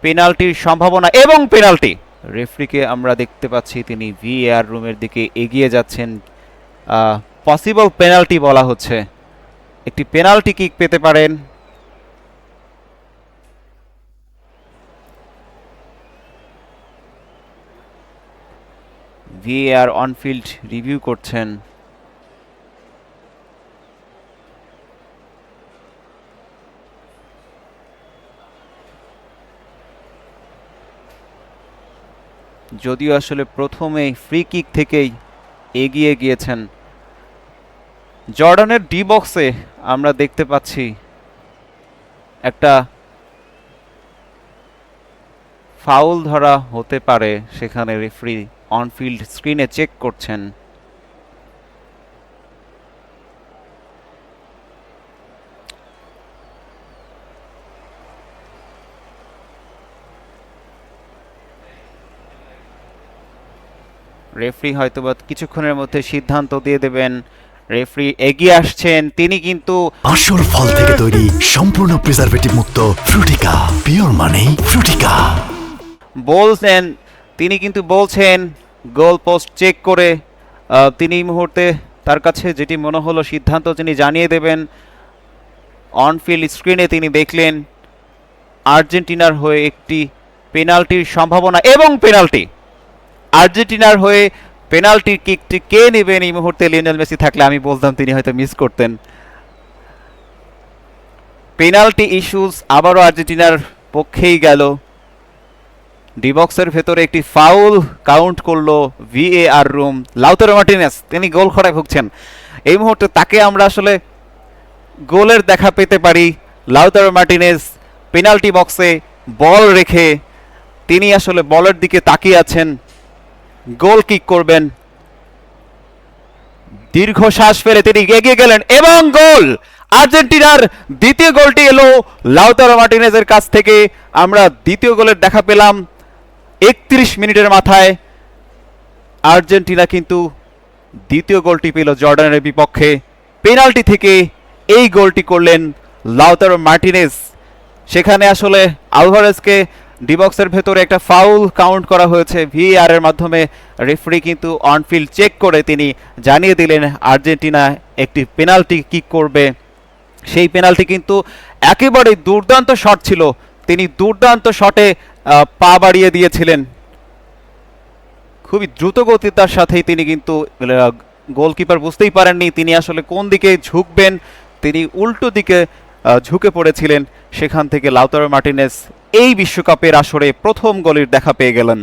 পেনাল্টির সম্ভাবনা এবং পেনাল্টি। রেফারিকে আমরা দেখতে পাচ্ছি তিনি ভিএআর রুমের দিকে এগিয়ে যাচ্ছেন। পসিবল পেনাল্টি বলা হচ্ছে, একটি পেনাল্টি কিক পেতে পারেন। ভিএআর অনফিল্ড রিভিউ করছেন। যদিও আসলে প্রথমেই ফ্রি কিক থেকেই এগিয়ে গিয়েছেন। জর্ডানের ডি বক্সে আমরা দেখতে পাচ্ছি একটা ফাউল ধরা হতে পারে, সেখানে রেফারি অনফিল্ড স্ক্রিনে চেক করছেন। রেফারি হয়তোবা কিছুক্ষণের মধ্যে সিদ্ধান্ত দিয়ে দেবেন। রেফারি এগিয়ে আসছেন, তিনি কিন্তু আসল ফল থেকে তৈরি সম্পূর্ণ প্রিজারভেটিভ মুক্ত ফ্রুটিকা, পিওর মানে ফ্রুটিকা বলছেন, তিনি কিন্তু বলছেন গোল পোস্ট চেক করে তিনি এই মুহূর্তে তার কাছে যেটি মনে হলো সিদ্ধান্ত তিনি জানিয়ে দেবেন। অনফিল্ড স্ক্রিনে তিনি দেখলেন আর্জেন্টিনার হয়ে একটি পেনাল্টির সম্ভাবনা এবং পেনাল্টি। আর্জেন্টিনার হয়ে পেনাল্টির কিকটি কে নেবেন এই মুহূর্তে? লিওনেল মেসি থাকলে আমি বলতাম তিনি হয়তো মিস করতেন। পেনাল্টি ইস্যুস আবারও আর্জেন্টিনার পক্ষেই গেল। ডিবক্সের ভেতরে একটি ফাউল কাউন্ট করলো ভিএআর রুম। লাউতারো মার্টিনেজ তিনি গোল খরায় ভুগছেন এই মুহূর্তে, তাকে আমরা আসলে গোলের দেখা পেতে পারি। লাউতারো মার্টিনেজ পেনাল্টি বক্সে বল রেখে তিনি আসলে বলের দিকে তাকিয়ে আছেন, গোল কিক করবেন। দীর্ঘ শ্বাস ফেলে তিনি এগিয়ে গেলেন এবং গোল! আর্জেন্টিনার দ্বিতীয় গোলটি এলো লাউতারো মার্টিনেজের কাছ থেকে। আমরা দ্বিতীয় গোলের দেখা পেলাম 31 মিনিটের মাথায়। আর্জেন্টিনা কিন্তু দ্বিতীয় গোলটি পেল জর্ডানের বিপক্ষে। পেনাল্টি থেকে এই গোলটি করলেন লাউতারো মার্টিনেজ। সেখানে আসলে আলভারেজকে ডিবক্সের ভেতরে একটা ফাউল কাউন্ট করা হয়েছে ভিএআর এর মাধ্যমে। রেফারি কিন্তু অনফিল্ড চেক করে তিনি জানিয়ে দিলেন আর্জেন্টিনা একটি পেনাল্টি কিক করবে। সেই পেনাল্টি কিন্তু একেবারে দুর্দান্ত শট ছিল, তিনি দুর্দান্ত শটে পা বাড়িয়ে দিয়েছিলেন। খুবই দ্রুত গতিতার সাথেই তিনি কিন্তু গোলকিপার বুঝতেই পারেননি তিনি আসলে কোন দিকে ঝুঁকবেন, তিনি উল্টো দিকে ঝুঁকে পড়েছিলেন। সেখান থেকে লাউতারো মার্টিনেজ এই বিশ্বকাপের আসরে প্রথম গোলের দেখা পেয়ে গেলেন।